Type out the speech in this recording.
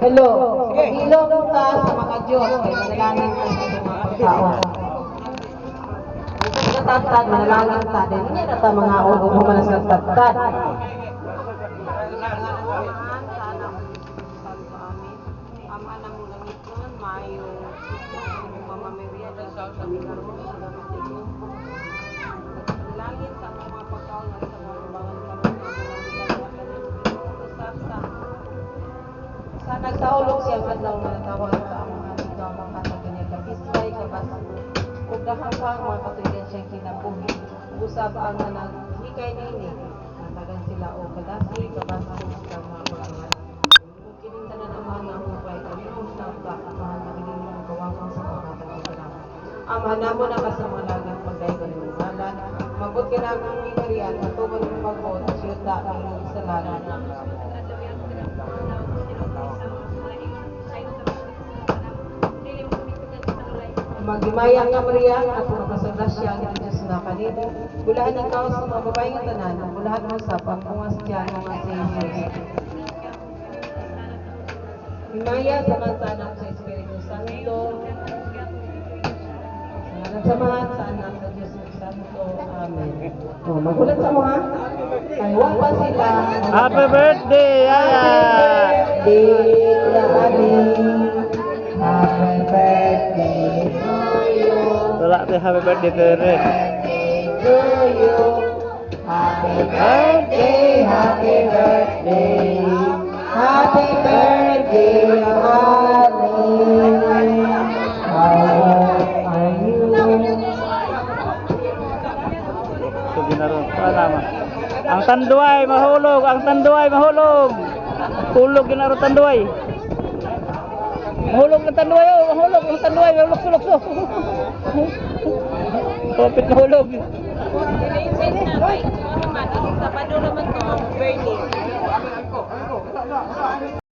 Hello. Hilong ka sa mga Diyos. Manalangin ka sa mga tao. Kung tatad, manalangin ka. Dahil hindi na mga umalas ng tatad. Sa nagsaulog siya kadlaw nga natawag sa mga dito mga katuligan kabisay kabas ug daghang pa mga katuligan siyang kinabuhi usab ang naghikay nini natagan sila o kadasi kabas sa mga pagkawan ug kining tanan naman ang upay kalimos na ba ang nagiling ang kawawang sa mga katuligan amahan namo na kasamalagan pagdayon ng ngalan mabot kinamang ni Maria matubod ng pagbot siyuta ng salanan. Maghimayang nga Maria, at makasaglasya ng Diyos na kanito. Bulahan ikaw sa mga babaeng tanan, bulahan mo sa pagpungas dyan ng mga Jesus. Himaya sa mansanak sa Espiritu Santo, sa nagsamahan sa anak sa Diyos Santo. Amen. O, magulat sa mga. Kaywa pa sila. Happy birthday, Yaya! Happy birthday, Happy birthday to you. Wala tayo happy birthday to Red. To you. Happy birthday, happy birthday. Happy birthday, honey. How old are you? So, ginaroon. Salamat. Ang tanduay, mahulog! Ang tanduay, mahulog! Hulog, ginaroon tanduay. Mahulog ng tanduay, oh! Mahulog ng tanduay, lukso-lukso! Kapit mahulog! Sa padulo man ito, Bernie.